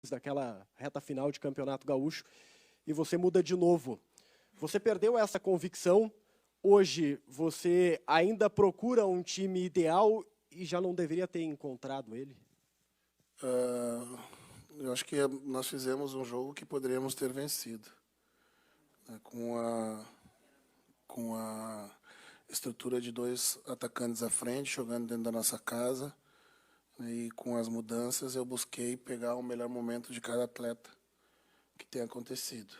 daquela reta final de Campeonato Gaúcho, e você muda de novo. Você perdeu essa convicção, hoje você ainda procura um time ideal e já não deveria ter encontrado ele? Eu acho que nós fizemos um jogo que poderíamos ter vencido, né, com a estrutura de 2 atacantes à frente, jogando dentro da nossa casa, né, e com as mudanças eu busquei pegar o melhor momento de cada atleta que tem acontecido,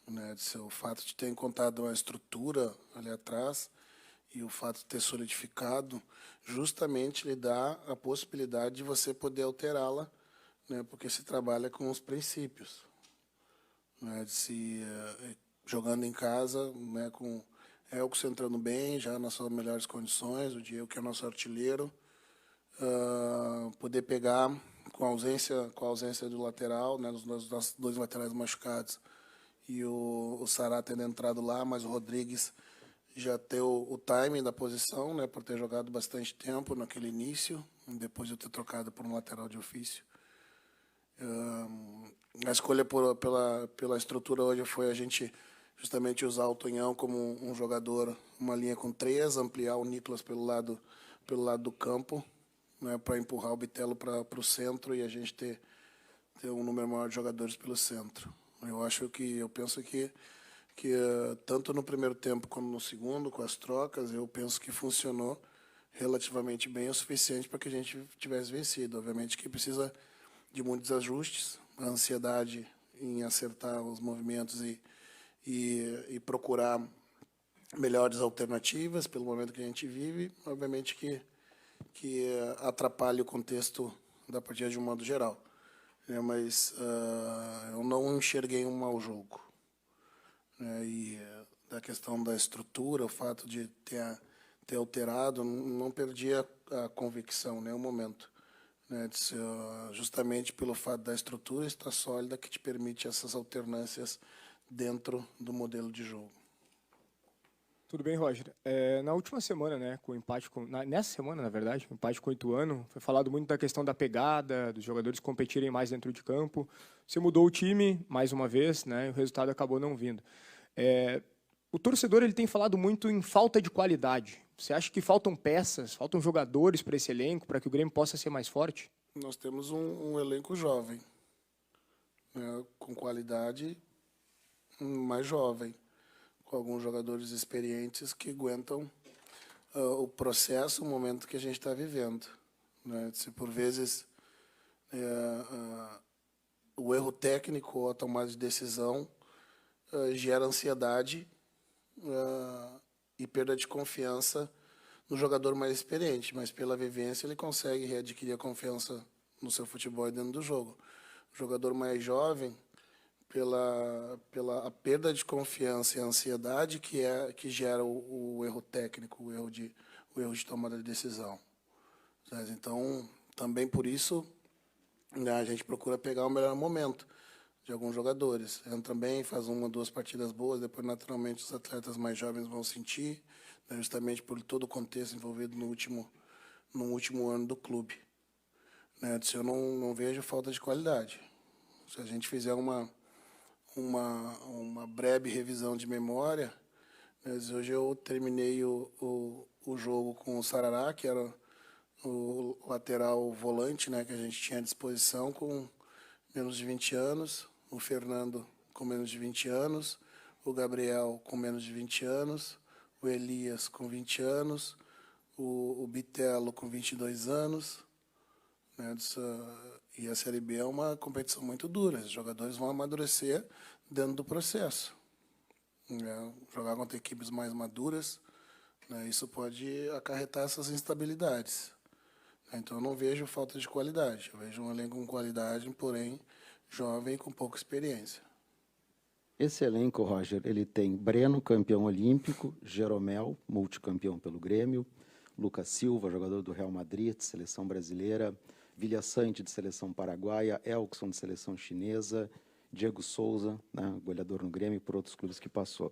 né, o fato de ter encontrado uma estrutura ali atrás e o fato de ter solidificado justamente lhe dá a possibilidade de você poder alterá-la, né, porque se trabalha com os princípios, né, jogando em casa, né, com Elkson entrando bem, já nas suas melhores condições, o Diego que é nosso artilheiro, poder pegar com a ausência do lateral, né, dos nossos 2 laterais machucados, e o Sará tendo entrado lá, mas o Rodrigues já ter o timing da posição, né, por ter jogado bastante tempo naquele início, depois de eu ter trocado por um lateral de ofício. A escolha pela estrutura hoje foi a gente justamente usar o Tonhão como um jogador, uma linha com 3, ampliar o Nicolas pelo lado do campo, né, para empurrar o Bitelo para o centro e a gente ter um número maior de jogadores pelo centro. Eu penso que tanto no primeiro tempo como no segundo, com as trocas, eu penso que funcionou relativamente bem o suficiente para que a gente tivesse vencido. Obviamente que precisa de muitos ajustes, a ansiedade em acertar os movimentos e procurar melhores alternativas pelo momento que a gente vive, obviamente que atrapalha o contexto da partida de um modo geral, né, mas eu não enxerguei um mau jogo, né, e da questão da estrutura, o fato de ter alterado, não perdi a convicção em nenhum momento, né, justamente pelo fato da estrutura estar sólida que te permite essas alternâncias dentro do modelo de jogo. Tudo bem, Roger. Na última semana, né, com o empate nessa semana, na verdade, o empate com o Ituano, foi falado muito da questão da pegada, dos jogadores competirem mais dentro de campo. Você mudou o time mais uma vez, né, e o resultado acabou não vindo. O torcedor ele tem falado muito em falta de qualidade. Você acha que faltam peças, faltam jogadores para esse elenco, para que o Grêmio possa ser mais forte? Nós temos um elenco jovem, né, com qualidade, mais jovem, com alguns jogadores experientes que aguentam o processo, o momento que a gente está vivendo, né? Se por vezes o erro técnico ou a tomada de decisão gera ansiedade e perda de confiança no jogador mais experiente, mas pela vivência ele consegue readquirir a confiança no seu futebol e dentro do jogo. O jogador mais jovem, pela a perda de confiança e a ansiedade que gera o erro técnico, o erro de tomada de decisão. Então, também por isso, né, a gente procura pegar o melhor momento de alguns jogadores. Entra bem, faz 1 ou 2 partidas boas, depois naturalmente os atletas mais jovens vão sentir, né, justamente por todo o contexto envolvido no último ano do clube, né. Eu não vejo falta de qualidade. Se a gente fizer uma breve revisão de memória, mas hoje eu terminei o jogo com o Sarará, que era o lateral volante, né, que a gente tinha à disposição, com menos de 20 anos, o Fernando com menos de 20 anos, o Gabriel com menos de 20 anos, o Elias com 20 anos, o Bitelo com 22 anos, né, e a Série B é uma competição muito dura, os jogadores vão amadurecer dentro do processo. Jogar contra equipes mais maduras, né, isso pode acarretar essas instabilidades. Então, eu não vejo falta de qualidade. Eu vejo um elenco com qualidade, porém jovem e com pouca experiência. Esse elenco, Roger, ele tem Breno, campeão olímpico, Jeromel, multicampeão pelo Grêmio, Lucas Silva, jogador do Real Madrid, de seleção brasileira, Vilha Sante, de seleção paraguaia, Elkson, de seleção chinesa, Diego Souza, né, goleador no Grêmio, por outros clubes que passou.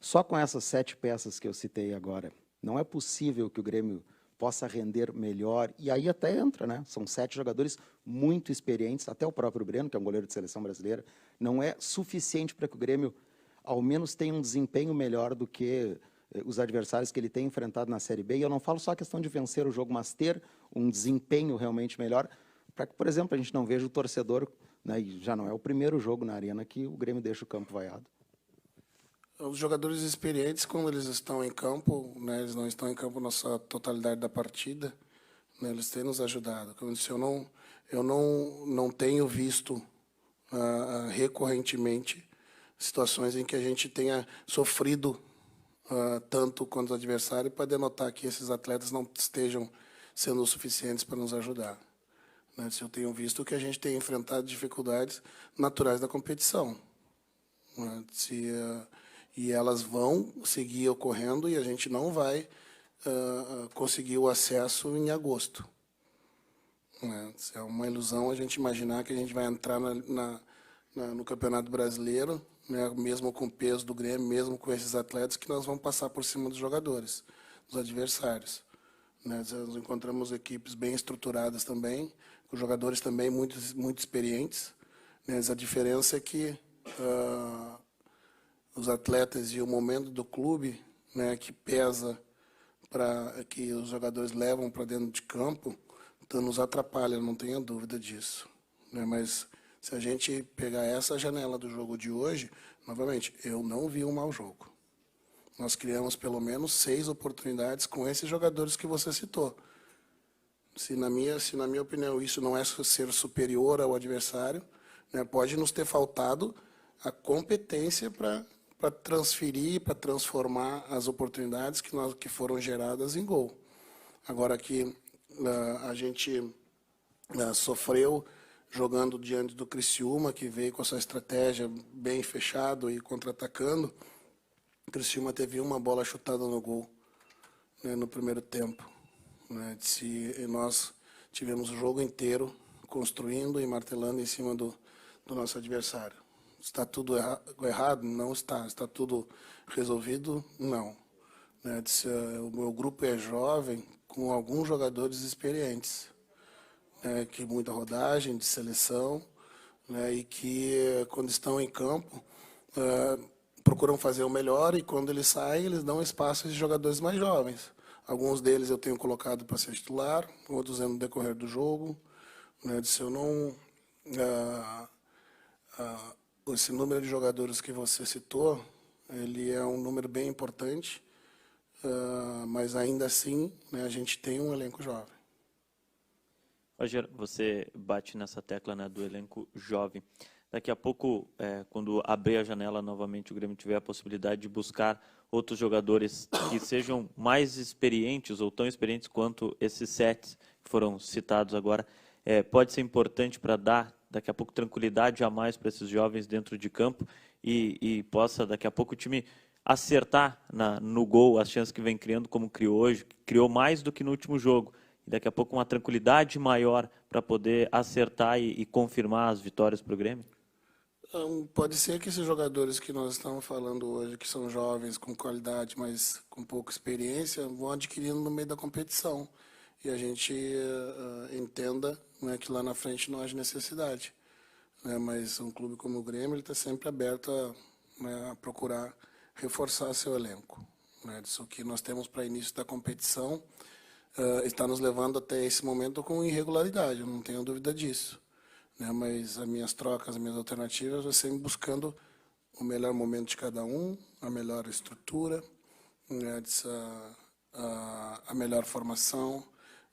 Só com essas 7 peças que eu citei agora, não é possível que o Grêmio possa render melhor. E aí até entra, né? São 7 jogadores muito experientes, até o próprio Breno, que é um goleiro de seleção brasileira, não é suficiente para que o Grêmio, ao menos, tenha um desempenho melhor do que os adversários que ele tem enfrentado na Série B. E eu não falo só a questão de vencer o jogo, mas ter um desempenho realmente melhor, para que, por exemplo, a gente não veja o torcedor, né, e já não é o primeiro jogo na Arena que o Grêmio deixa o campo vaiado. Os jogadores experientes, quando eles estão em campo, né, eles não estão em campo na sua totalidade da partida, né, eles têm nos ajudado. Como eu disse, eu não tenho visto recorrentemente situações em que a gente tenha sofrido tanto quanto o adversário para denotar que esses atletas não estejam sendo suficientes para nos ajudar. Né? Eu tenho visto que a gente tem enfrentado dificuldades naturais da competição. Né? E elas vão seguir ocorrendo e a gente não vai conseguir o acesso em agosto. Né? É uma ilusão a gente imaginar que a gente vai entrar no Campeonato Brasileiro, né, mesmo com o peso do Grêmio, mesmo com esses atletas, que nós vamos passar por cima dos jogadores, dos adversários. Né? Nós encontramos equipes bem estruturadas também, com jogadores também muito experientes. Né? A diferença é que os atletas e o momento do clube, né, que pesa para que os jogadores levam para dentro de campo, então nos atrapalha, não tenha dúvida disso. Né? Mas se a gente pegar essa janela do jogo de hoje, novamente, eu não vi um mau jogo. Nós criamos pelo menos 6 oportunidades com esses jogadores que você citou. Se na minha opinião isso não é ser superior ao adversário, né, pode nos ter faltado a competência para transferir, para transformar as oportunidades que foram geradas em gol. Agora que a gente sofreu jogando diante do Criciúma, que veio com a sua estratégia bem fechado e contra-atacando. O Criciúma teve uma bola chutada no gol, né, no primeiro tempo. Né, e nós tivemos o jogo inteiro construindo e martelando em cima do nosso adversário. Está tudo errado? Não está. Está tudo resolvido? Não. Né, o meu grupo é jovem, com alguns jogadores experientes, né, que muita rodagem de seleção, né, e que, quando estão em campo, procuram fazer o melhor, e quando eles saem, eles dão espaço a esses jogadores mais jovens. Alguns deles eu tenho colocado para ser titular, outros no decorrer do jogo. Né, eu não... esse número de jogadores que você citou, ele é um número bem importante, mas ainda assim, né, a gente tem um elenco jovem. Roger, você bate nessa tecla, né, do elenco jovem. Daqui a pouco, quando abrir a janela novamente, o Grêmio tiver a possibilidade de buscar outros jogadores que sejam mais experientes ou tão experientes quanto esses 7 que foram citados agora, pode ser importante para dar, daqui a pouco, tranquilidade a mais para esses jovens dentro de campo e possa, daqui a pouco, o time acertar no gol as chances que vem criando, como criou hoje, criou mais do que no último jogo. E daqui a pouco uma tranquilidade maior para poder acertar e confirmar as vitórias para o Grêmio? Pode ser que esses jogadores que nós estamos falando hoje, que são jovens, com qualidade, mas com pouca experiência, vão adquirindo no meio da competição. E a gente entenda, né, que lá na frente não haja necessidade. Né, mas um clube como o Grêmio está sempre aberto a procurar reforçar seu elenco. Né, isso que nós temos para início da competição está nos levando até esse momento com irregularidade, eu não tenho dúvida disso. Né, mas as minhas trocas, as minhas alternativas, eu sempre buscando o melhor momento de cada um, a melhor estrutura, né, a melhor formação,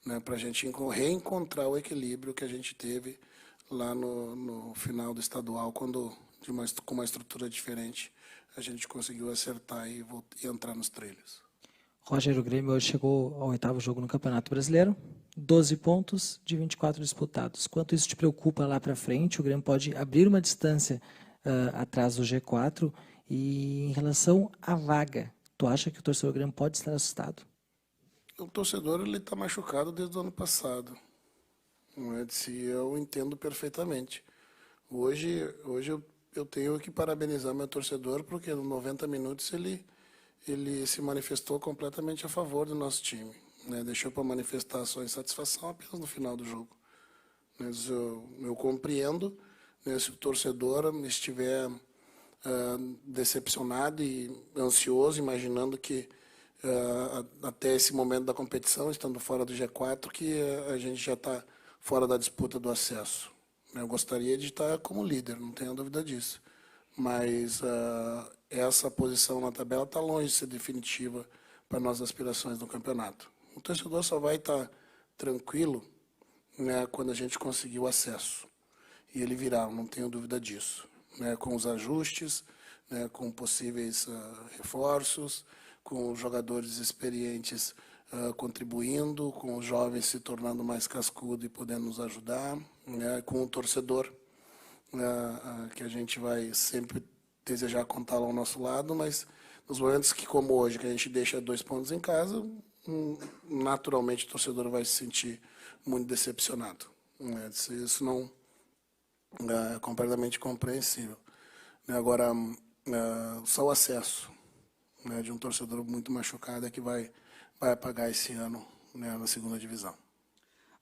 né, para a gente reencontrar o equilíbrio que a gente teve lá no final do estadual, quando, com uma estrutura diferente, a gente conseguiu acertar e entrar nos trilhos. Roger, o Grêmio hoje chegou ao 8º jogo no Campeonato Brasileiro, 12 pontos de 24 disputados. Quanto isso te preocupa lá para frente? O Grêmio pode abrir uma distância atrás do G4. E em relação à vaga, tu acha que o torcedor do Grêmio pode estar assustado? O torcedor está machucado desde o ano passado. Eu entendo perfeitamente. Hoje eu tenho que parabenizar meu torcedor, porque nos 90 minutos ele se manifestou completamente a favor do nosso time. né, deixou para manifestar a sua insatisfação apenas no final do jogo. Mas eu compreendo, né, se o torcedor estiver decepcionado e ansioso, imaginando que até esse momento da competição, estando fora do G4, que a gente já está fora da disputa do acesso. Eu gostaria de estar como líder, não tenho dúvida disso. Mas essa posição na tabela está longe de ser definitiva para nossas aspirações no campeonato. O torcedor só vai estar tranquilo, né, quando a gente conseguir o acesso. E ele virá, não tenho dúvida disso. Né, com os ajustes, né, com possíveis reforços, com os jogadores experientes contribuindo, com os jovens se tornando mais cascudo e podendo nos ajudar, né, com o torcedor, que a gente vai sempre desejar contar ao nosso lado, mas nos momentos que, como hoje, que a gente deixa 2 pontos em casa, naturalmente o torcedor vai se sentir muito decepcionado. Né, isso não é completamente compreensível. Agora, só o acesso, né, de um torcedor muito machucado é que vai apagar esse ano, né, na segunda divisão.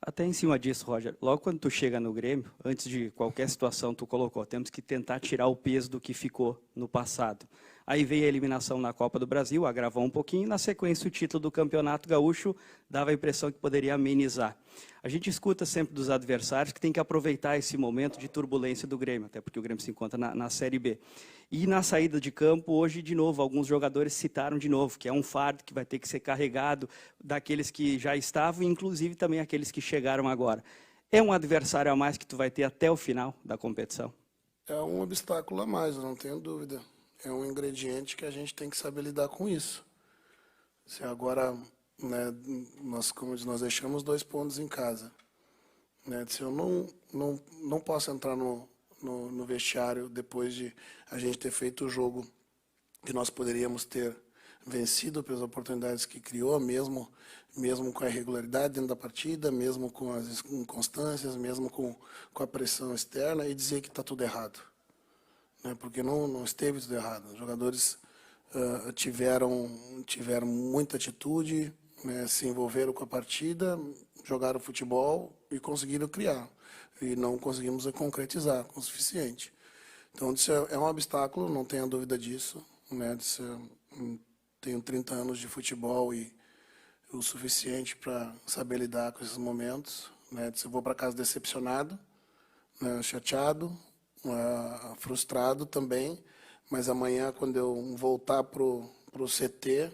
Até em cima disso, Roger, logo quando tu chega no Grêmio, antes de qualquer situação tu colocou, temos que tentar tirar o peso do que ficou no passado. Aí veio a eliminação na Copa do Brasil, agravou um pouquinho, na sequência o título do Campeonato Gaúcho dava a impressão que poderia amenizar. A gente escuta sempre dos adversários que tem que aproveitar esse momento de turbulência do Grêmio, até porque o Grêmio se encontra na Série B. E na saída de campo, hoje, de novo, alguns jogadores citaram de novo, que é um fardo que vai ter que ser carregado daqueles que já estavam, inclusive também aqueles que chegaram agora. É um adversário a mais que tu vai ter até o final da competição? É um obstáculo a mais, eu não tenho dúvida. É um ingrediente que a gente tem que saber lidar com isso. Se agora, né, nós deixamos 2 pontos em casa, né, se eu não posso entrar no vestiário depois de a gente ter feito o jogo que nós poderíamos ter vencido pelas oportunidades que criou, mesmo com a irregularidade dentro da partida, mesmo com as inconstâncias, mesmo com a pressão externa, e dizer que está tudo errado. Né, porque não esteve tudo errado. Os jogadores tiveram muita atitude, né, se envolveram com a partida, jogaram futebol e conseguiram criar. E não conseguimos concretizar o suficiente. Então, isso é um obstáculo, não tenha dúvida disso. Né, tenho 30 anos de futebol e o suficiente para saber lidar com esses momentos. Né, eu vou para casa decepcionado, né, chateado, frustrado também, mas amanhã, quando eu voltar para o CT,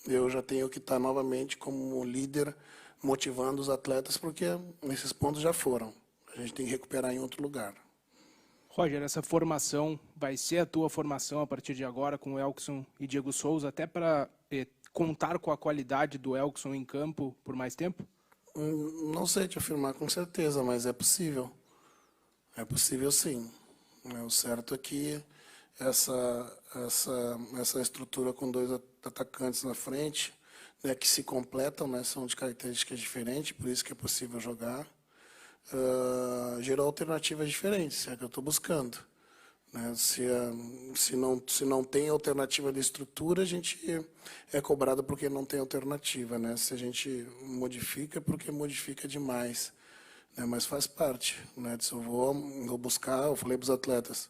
eu já tenho que estar novamente como líder, motivando os atletas, porque esses pontos já foram. A gente tem que recuperar em outro lugar. Roger, essa formação vai ser a tua formação a partir de agora com o Elkson e Diego Souza, até para contar com a qualidade do Elkson em campo por mais tempo? Não sei te afirmar com certeza, mas é possível. É possível, sim. O certo é que essa estrutura com 2 atacantes na frente, né, que se completam, né, são de características diferentes, por isso que é possível jogar, gerou alternativas diferentes, é o que eu estou buscando. Né, se não tem alternativa de estrutura, a gente é cobrado porque não tem alternativa. Né? Se a gente modifica, é porque modifica demais. Mas faz parte. Né? Se eu vou buscar, eu falei para os atletas,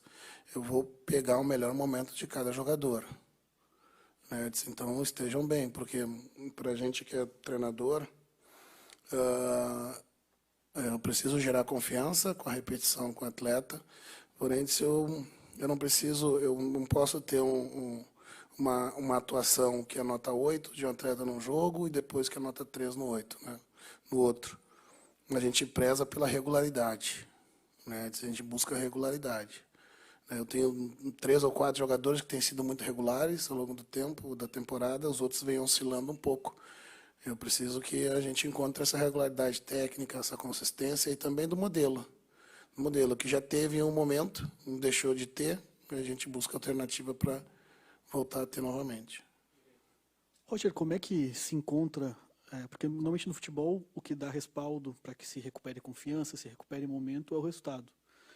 eu vou pegar o melhor momento de cada jogador. Né? Então estejam bem, porque para a gente que é treinador, eu preciso gerar confiança com a repetição com o atleta, porém se eu não posso ter uma atuação que é nota 8 de um atleta num jogo e depois que é nota 3 no 8, né? No outro. A gente preza pela regularidade, né? A gente busca regularidade. Eu tenho 3 ou 4 jogadores que têm sido muito regulares ao longo do tempo, da temporada, os outros vêm oscilando um pouco. Eu preciso que a gente encontre essa regularidade técnica, essa consistência e também do modelo. O modelo que já teve em um momento, não deixou de ter, a gente busca alternativa para voltar a ter novamente. Roger, como é que se encontra, porque normalmente no futebol o que dá respaldo para que se recupere confiança, se recupere momento é o resultado.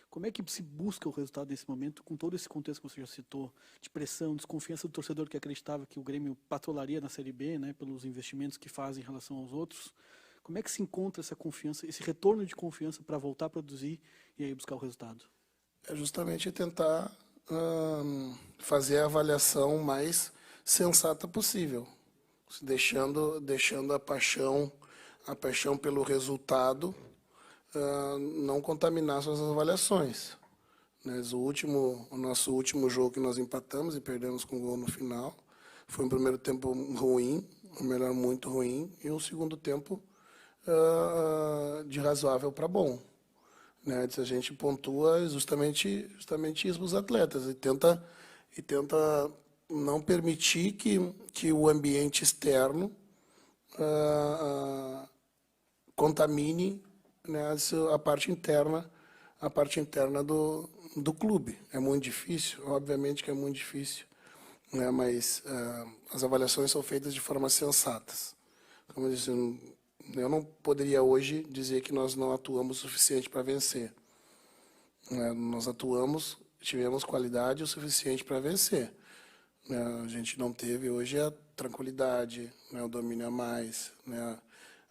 Como é que se busca o resultado nesse momento, com todo esse contexto que você já citou, de pressão, desconfiança do torcedor que acreditava que o Grêmio patrolaria na Série B, né, pelos investimentos que faz em relação aos outros? Como é que se encontra essa confiança, esse retorno de confiança para voltar a produzir e aí buscar o resultado? É justamente tentar fazer a avaliação mais sensata possível, deixando a paixão pelo resultado não contaminar suas avaliações. Né? O nosso último jogo que nós empatamos e perdemos com gol no final foi um primeiro tempo ruim, um melhor muito ruim, e um segundo tempo de razoável para bom. Né? A gente pontua justamente isso para os atletas e tenta não permitir que o ambiente externo contamine, né, a parte interna do clube. É muito difícil, obviamente que é muito difícil, né, mas as avaliações são feitas de forma sensatas. Como eu disse, eu não poderia hoje dizer que nós não atuamos o suficiente para vencer. Nós tivemos qualidade o suficiente para vencer. A gente não teve hoje a tranquilidade, né, o domínio a mais, né,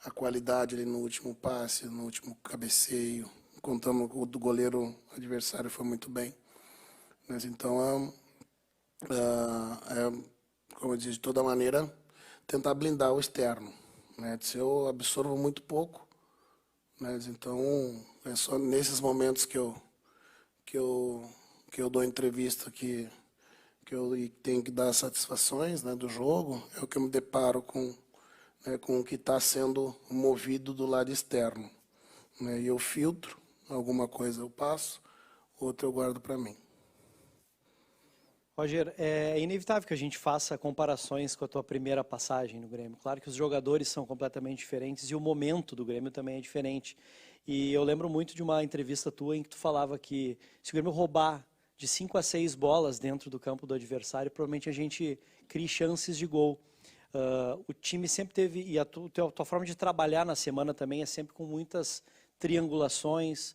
a qualidade ali no último passe, no último cabeceio. Contamos o do goleiro adversário foi muito bem. Mas então, como eu disse, de toda maneira, tentar blindar o externo. Né? Se eu absorvo muito pouco, né, então é só nesses momentos que eu dou entrevista que eu tenho que dar satisfações, né, do jogo, é o que eu me deparo com o que está sendo movido do lado externo. Né, e eu filtro, alguma coisa eu passo, outra eu guardo para mim. Roger, é inevitável que a gente faça comparações com a tua primeira passagem no Grêmio. Claro que os jogadores são completamente diferentes e o momento do Grêmio também é diferente. E eu lembro muito de uma entrevista tua em que tu falava que se o Grêmio roubar de 5 a 6 bolas dentro do campo do adversário, provavelmente a gente cria chances de gol. O time sempre teve, e a tua forma de trabalhar na semana também é sempre com muitas triangulações,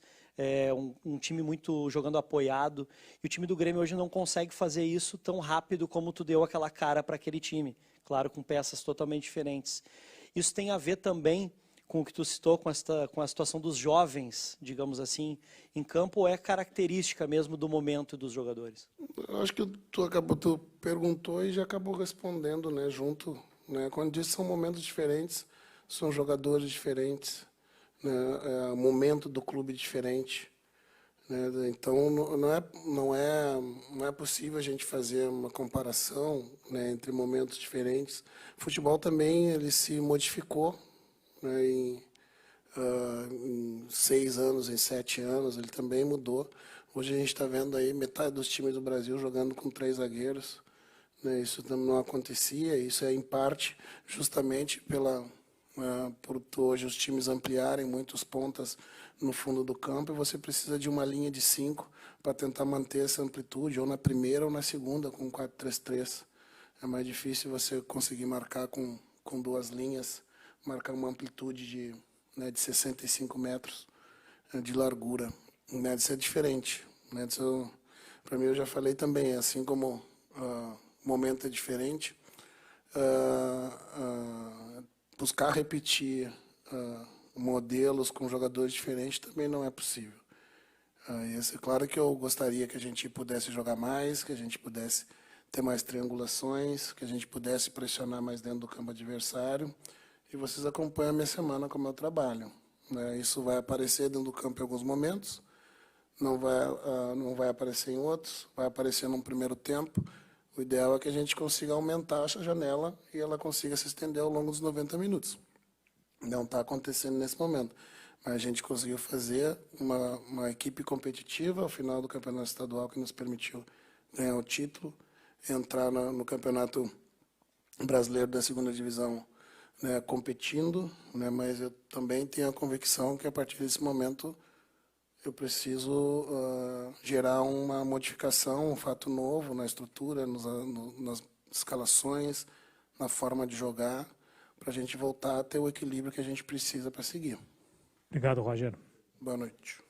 um time muito jogando apoiado, e o time do Grêmio hoje não consegue fazer isso tão rápido como tu deu aquela cara para aquele time, claro, com peças totalmente diferentes. Isso tem a ver também com o que tu citou, com a situação dos jovens, digamos assim, em campo, ou é característica mesmo do momento dos jogadores? Eu acho que tu perguntou e já acabou respondendo, né, junto. Né, quando diz são momentos diferentes, são jogadores diferentes, né, o momento do clube diferente. Né, então, não é possível a gente fazer uma comparação, né, entre momentos diferentes. O futebol também ele se modificou, né, em 6 anos, em 7 anos, ele também mudou. Hoje a gente está vendo aí metade dos times do Brasil jogando com 3 zagueiros. Né, isso não acontecia, isso é em parte justamente por hoje os times ampliarem muitos pontas no fundo do campo e você precisa de uma linha de 5 para tentar manter essa amplitude, ou na primeira ou na segunda, com 4-3-3. É mais difícil você conseguir marcar com 2 linhas, marcar uma amplitude de 65 metros de largura. Né, isso é diferente. Né, para mim, eu já falei também, assim como o momento é diferente, buscar repetir modelos com jogadores diferentes também não é possível. Claro que eu gostaria que a gente pudesse jogar mais, que a gente pudesse ter mais triangulações, que a gente pudesse pressionar mais dentro do campo adversário. E vocês acompanham a minha semana como eu trabalho. Né? Isso vai aparecer dentro do campo em alguns momentos, não vai aparecer em outros, vai aparecer num primeiro tempo. O ideal é que a gente consiga aumentar essa janela e ela consiga se estender ao longo dos 90 minutos. Não está acontecendo nesse momento, mas a gente conseguiu fazer uma equipe competitiva ao final do campeonato estadual que nos permitiu ganhar o título, entrar no campeonato brasileiro da segunda divisão, né, competindo, né, mas eu também tenho a convicção que a partir desse momento eu preciso gerar uma modificação, um fato novo na estrutura, nas escalações, na forma de jogar, para a gente voltar a ter o equilíbrio que a gente precisa para seguir. Obrigado, Roger. Boa noite.